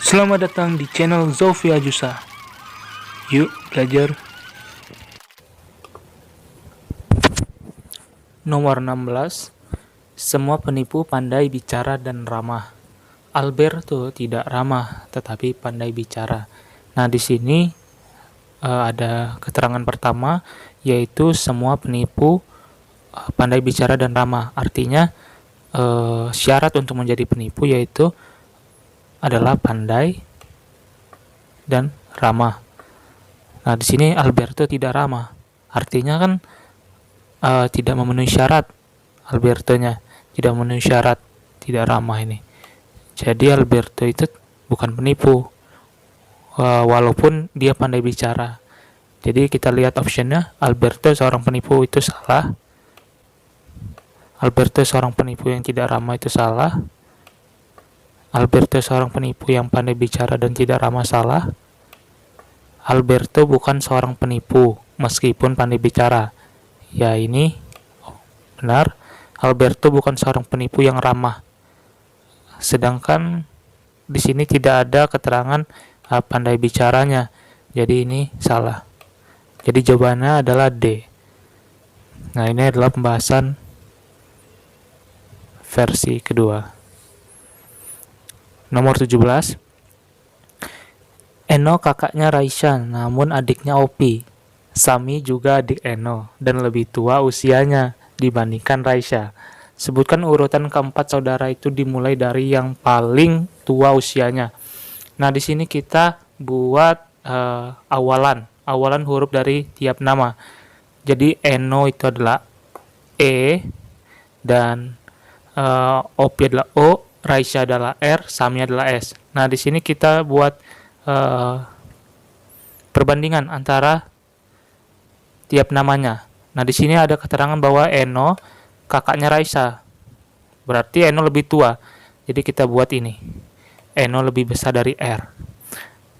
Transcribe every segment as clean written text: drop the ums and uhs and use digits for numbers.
Selamat datang di channel Zofia Jusa. Yuk belajar. Nomor 16. Semua penipu pandai bicara dan ramah. Alberto tidak ramah tetapi pandai bicara. Nah, di sini ada keterangan pertama, yaitu semua penipu pandai bicara dan ramah. Artinya syarat untuk menjadi penipu yaitu adalah pandai dan ramah. Nah, di sini Alberto tidak ramah. Artinya kan tidak memenuhi syarat. Albertonya tidak memenuhi syarat, tidak ramah ini. Jadi Alberto itu bukan penipu, walaupun dia pandai bicara. Jadi kita lihat optionnya, Alberto seorang penipu itu salah. Alberto seorang penipu yang tidak ramah itu salah. Alberto seorang penipu yang pandai bicara dan tidak ramah salah. Alberto bukan seorang penipu meskipun pandai bicara. Ya, ini benar. Alberto bukan seorang penipu yang ramah. Sedangkan di sini tidak ada keterangan pandai bicaranya. Jadi ini salah. Jadi jawabannya adalah D. Nah, ini adalah pembahasan versi kedua. Nomor 17. Eno kakaknya Raisya, namun adiknya Opi. Sami juga adik Eno dan lebih tua usianya dibandingkan Raisya. Sebutkan urutan keempat saudara itu dimulai dari yang paling tua usianya. Nah, di sini kita buat awalan huruf dari tiap nama. Jadi Eno itu adalah E dan Opi adalah O, Raisya adalah R, Sami adalah S. Nah, di sini kita buat perbandingan antara tiap namanya. Nah, di sini ada keterangan bahwa Eno kakaknya Raisya. Berarti Eno lebih tua. Jadi kita buat ini. Eno lebih besar dari R.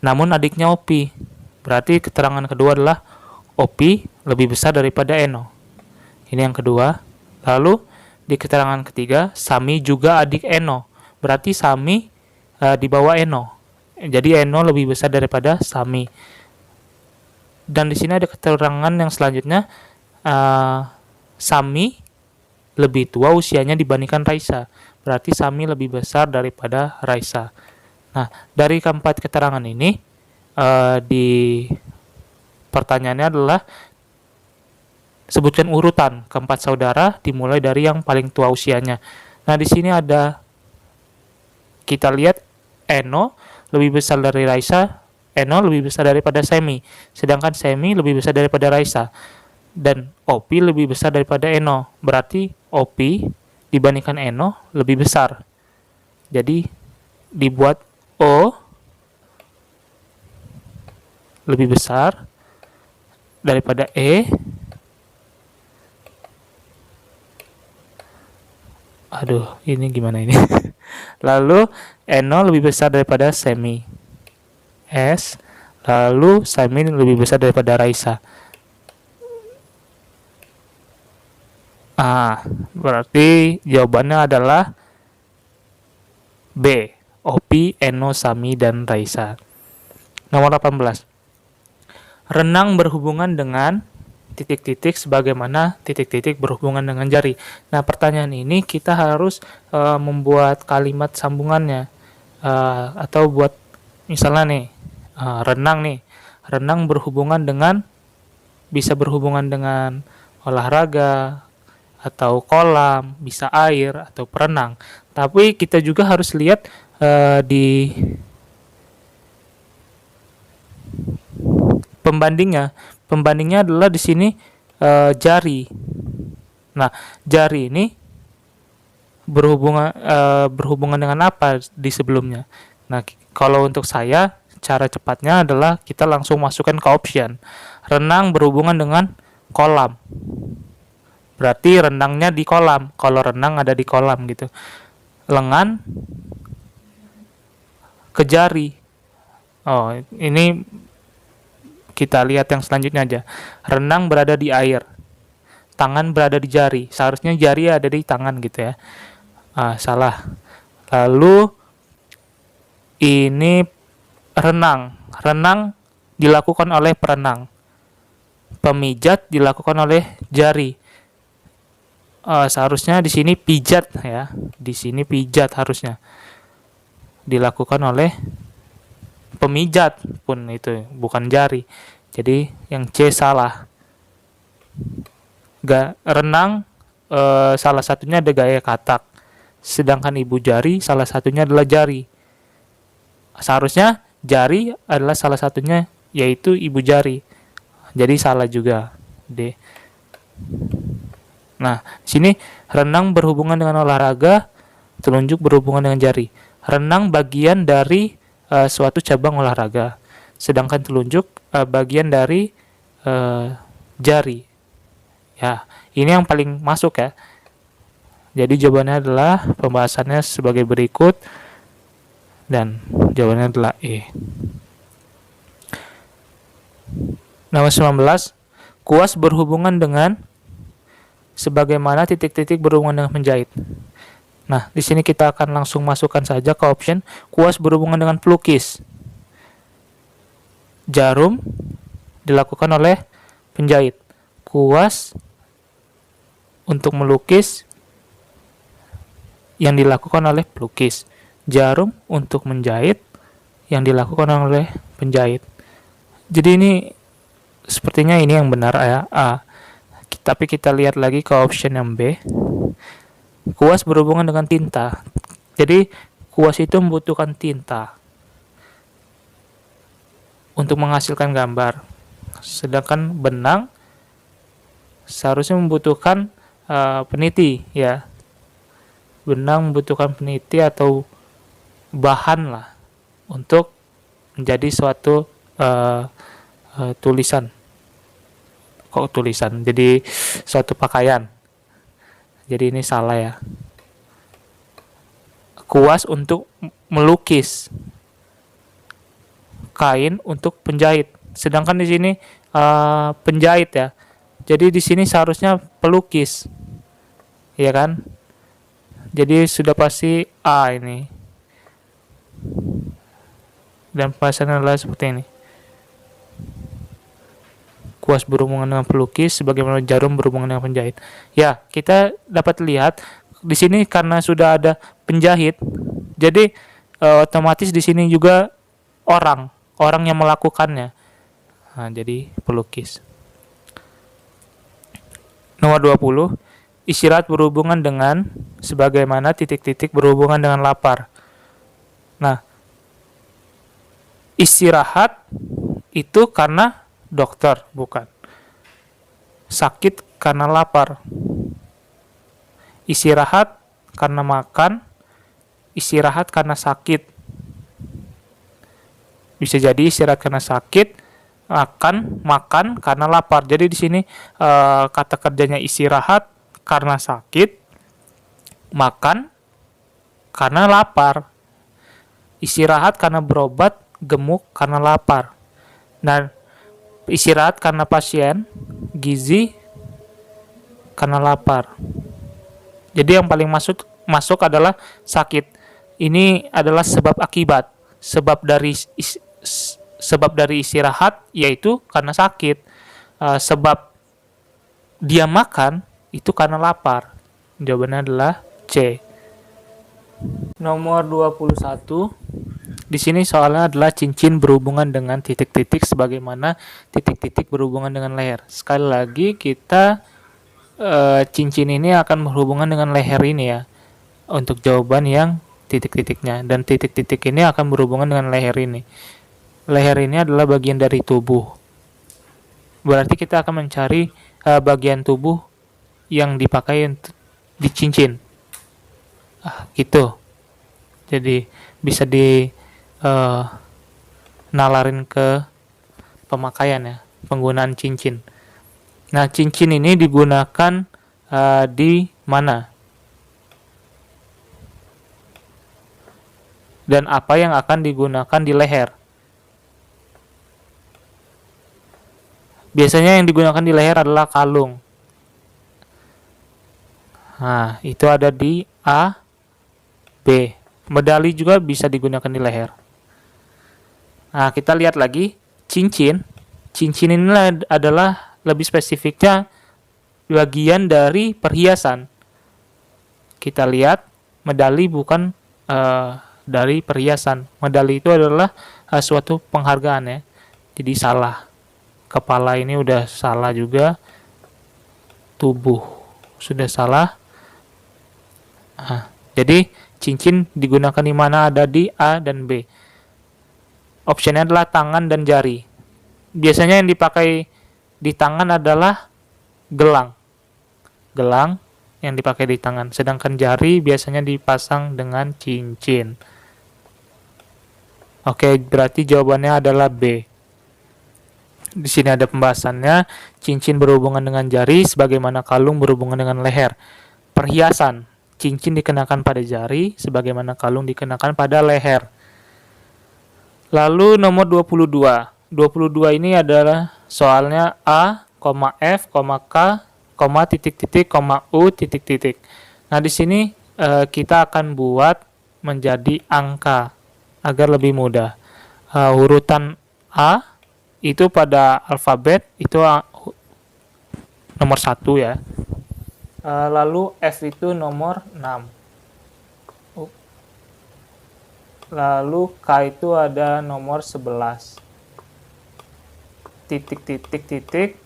Namun adiknya Opi. Berarti keterangan kedua adalah Opi lebih besar daripada Eno. Ini yang kedua. Lalu di keterangan ketiga, Sami juga adik Eno. Berarti Sami di bawah Eno. Jadi Eno lebih besar daripada Sami. Dan di sini ada keterangan yang selanjutnya, Sami lebih tua usianya dibandingkan Raisya. Berarti Sami lebih besar daripada Raisya. Nah, dari keempat keterangan ini, di pertanyaannya adalah sebutkan urutan keempat saudara dimulai dari yang paling tua usianya. Nah, di sini ada, kita lihat Eno lebih besar dari Raisya, Eno lebih besar daripada Sami, sedangkan Sami lebih besar daripada Raisya, dan Opi lebih besar daripada Eno. Berarti Opi dibandingkan Eno lebih besar. Jadi dibuat O lebih besar daripada E. Aduh, ini gimana ini? Lalu Eno lebih besar daripada Sami, S. Lalu Sami lebih besar daripada Raisya. Berarti jawabannya adalah B. Opi, Eno, Sami, dan Raisya. Nomor 18. Renang berhubungan dengan titik-titik sebagaimana titik-titik berhubungan dengan jari. Nah, pertanyaan ini kita harus membuat kalimat sambungannya, atau buat misalnya nih, renang berhubungan dengan, bisa berhubungan dengan olahraga atau kolam, bisa air atau perenang. Tapi kita juga harus lihat di pembandingnya. Pembandingnya adalah di sini jari. Nah, jari ini berhubungan dengan apa di sebelumnya. Nah, kalau untuk saya, cara cepatnya adalah kita langsung masukkan ke option. Renang berhubungan dengan kolam. Berarti renangnya di kolam. Kalau renang ada di kolam gitu. Lengan ke jari. Oh, ini kita lihat yang selanjutnya aja. Renang berada di air. Tangan berada di jari. Seharusnya jari ada di tangan gitu ya. Salah. Lalu Ini renang. Renang dilakukan oleh perenang. Pemijat dilakukan oleh jari. Seharusnya di sini pijat ya. Di sini pijat harusnya dilakukan oleh pemijat pun itu bukan jari. Jadi yang C salah. Renang salah satunya ada gaya katak. Sedangkan ibu jari salah satunya adalah jari. Seharusnya jari adalah salah satunya yaitu ibu jari. Jadi salah juga. D. Nah, sini renang berhubungan dengan olahraga, telunjuk berhubungan dengan jari. Renang bagian dari suatu cabang olahraga, sedangkan telunjuk bagian dari jari. Ya, ini yang paling masuk ya. Jadi jawabannya adalah pembahasannya sebagai berikut dan jawabannya adalah E. Nomor 19, kuas berhubungan dengan sebagaimana titik-titik berhubungan dengan penjahit. Nah, di sini kita akan langsung masukkan saja ke option kuas berhubungan dengan pelukis. Jarum dilakukan oleh penjahit. Kuas untuk melukis yang dilakukan oleh pelukis. Jarum untuk menjahit yang dilakukan oleh penjahit. Jadi ini sepertinya ini yang benar ya, A. Tapi kita lihat lagi ke option yang B. Kuas berhubungan dengan tinta. Jadi kuas itu membutuhkan tinta untuk menghasilkan gambar. Sedangkan benang seharusnya membutuhkan peniti ya. Benang membutuhkan peniti atau bahan lah untuk menjadi suatu tulisan. Kok tulisan? Jadi suatu pakaian. Jadi ini salah ya. Kuas untuk melukis. Kain untuk penjahit. Sedangkan di sini penjahit ya. Jadi di sini seharusnya pelukis. Ya kan? Jadi sudah pasti A ini. Dan pembahasannya adalah seperti ini. Kuas berhubungan dengan pelukis, sebagaimana jarum berhubungan dengan penjahit. Ya, kita dapat lihat di sini karena sudah ada penjahit, jadi otomatis di sini juga orang yang melakukannya. Nah, jadi pelukis. Nomor 20. Istirahat berhubungan dengan sebagaimana titik-titik berhubungan dengan lapar. Nah, istirahat itu karena dokter, bukan. Sakit karena lapar. Istirahat karena makan. Istirahat karena sakit. Bisa jadi istirahat karena sakit, makan karena lapar. Jadi di sini kata kerjanya istirahat karena sakit, makan karena lapar. Istirahat karena berobat, gemuk karena lapar. Nah, istirahat karena pasien, gizi karena lapar. Jadi yang paling masuk adalah sakit. Ini adalah sebab akibat. Sebab dari istirahat yaitu karena sakit. Sebab dia makan itu karena lapar. Jawabannya adalah C. Nomor 21. Di sini soalnya adalah cincin berhubungan dengan titik-titik sebagaimana titik-titik berhubungan dengan leher. Sekali lagi kita cincin ini akan berhubungan dengan leher ini ya. Untuk jawaban yang titik-titiknya, dan titik-titik ini akan berhubungan dengan leher ini. Leher ini adalah bagian dari tubuh. Berarti kita akan mencari bagian tubuh yang dipakai di cincin. Gitu. Jadi bisa nalarin ke pemakaian ya, penggunaan cincin. Nah, cincin ini digunakan di mana? Dan apa yang akan digunakan di leher? Biasanya yang digunakan di leher adalah kalung. Nah, itu ada di A, B. Medali juga bisa digunakan di leher. Nah, kita lihat lagi cincin. Cincin ini adalah lebih spesifiknya bagian dari perhiasan. Kita lihat medali bukan dari perhiasan. Medali itu adalah suatu penghargaan ya. Jadi salah. Kepala ini udah salah juga. Tubuh sudah salah. Nah, jadi cincin digunakan di mana ada di A dan B. Opsinya adalah tangan dan jari. Biasanya yang dipakai di tangan adalah gelang. Gelang yang dipakai di tangan. Sedangkan jari biasanya dipasang dengan cincin. Oke, berarti jawabannya adalah B. Di sini ada pembahasannya. Cincin berhubungan dengan jari sebagaimana kalung berhubungan dengan leher. Perhiasan. Cincin dikenakan pada jari sebagaimana kalung dikenakan pada leher. Lalu nomor 22. 22 ini adalah soalnya A, F, K, titik-titik, U, titik-titik. Nah, di sini kita akan buat menjadi angka agar lebih mudah. Urutan A itu pada alfabet itu nomor 1 ya. Lalu F itu nomor 6. Lalu K itu ada nomor 11. Titik-titik-titik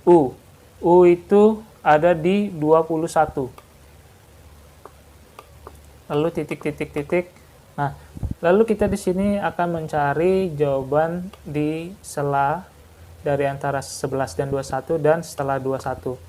U. U itu ada di 21. Lalu titik-titik-titik. Nah, lalu kita di sini akan mencari jawaban di sela dari antara 11 dan 21 dan setelah 21.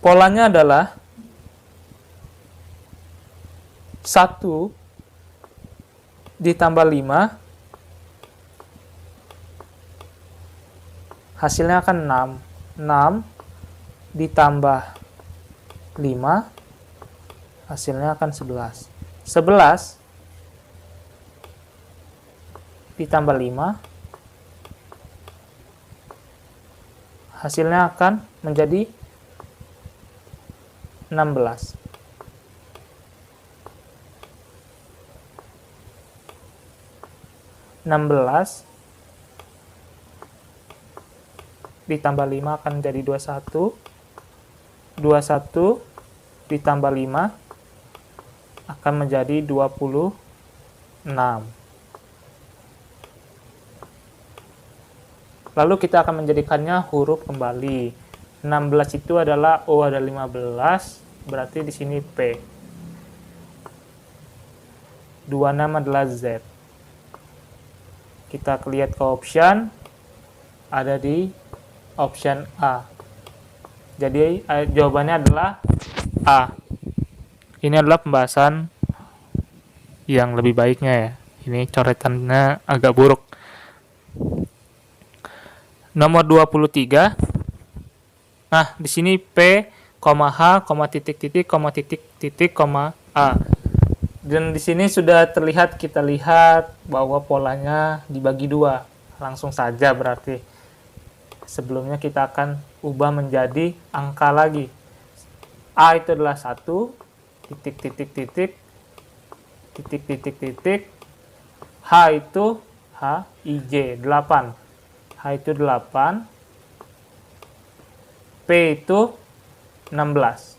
Polanya adalah 1 ditambah 5 hasilnya akan 6. 6 ditambah 5 hasilnya akan 11. 11 ditambah 5 hasilnya akan menjadi 16. 16 ditambah 5 akan menjadi 21. 21 ditambah 5 akan menjadi 26. Lalu kita akan menjadikannya huruf kembali. 16 itu adalah O, ada 15, berarti di sini P. 26 adalah Z. Kita lihat ke option, ada di option A. Jadi jawabannya adalah A. Ini adalah pembahasan yang lebih baiknya ya. Ini coretannya agak buruk. Nomor 23. Nah, di sini P, H, titik-titik, titik-titik, A. Dan di sini sudah terlihat, kita lihat bahwa polanya dibagi 2. Langsung saja berarti. Sebelumnya kita akan ubah menjadi angka lagi. A itu adalah 1, titik-titik-titik, titik-titik-titik. H itu IJ 8. H itu 8. P itu 16.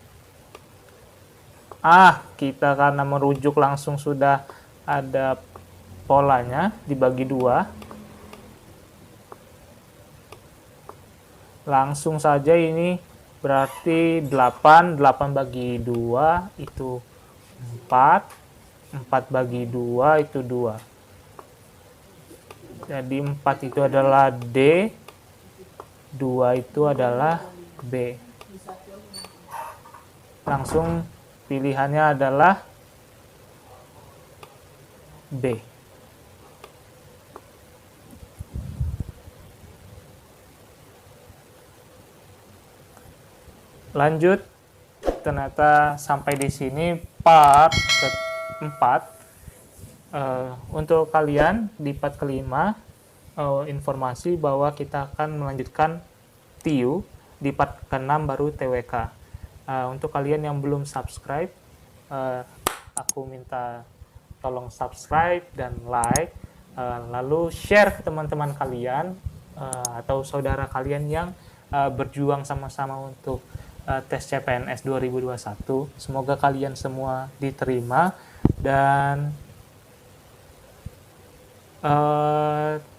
Kita karena merujuk langsung sudah ada polanya dibagi 2. Langsung saja ini berarti 8 bagi 2 itu 4. 4 bagi 2 itu 2. Jadi 4 itu adalah D, 2 itu adalah B. Langsung pilihannya adalah B. Lanjut, ternyata sampai di sini part keempat. Untuk kalian di part kelima, informasi bahwa kita akan melanjutkan TIU, di part ke-6 baru TWK. Untuk kalian yang belum subscribe, aku minta tolong subscribe dan like, lalu share ke teman-teman kalian atau saudara kalian yang berjuang sama-sama untuk tes CPNS 2021. Semoga kalian semua diterima dan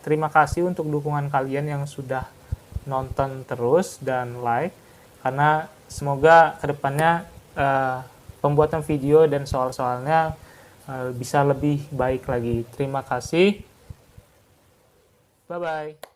terima kasih untuk dukungan kalian yang sudah nonton terus dan like, karena semoga kedepannya pembuatan video dan soal-soalnya bisa lebih baik lagi. Terima kasih. Bye-bye.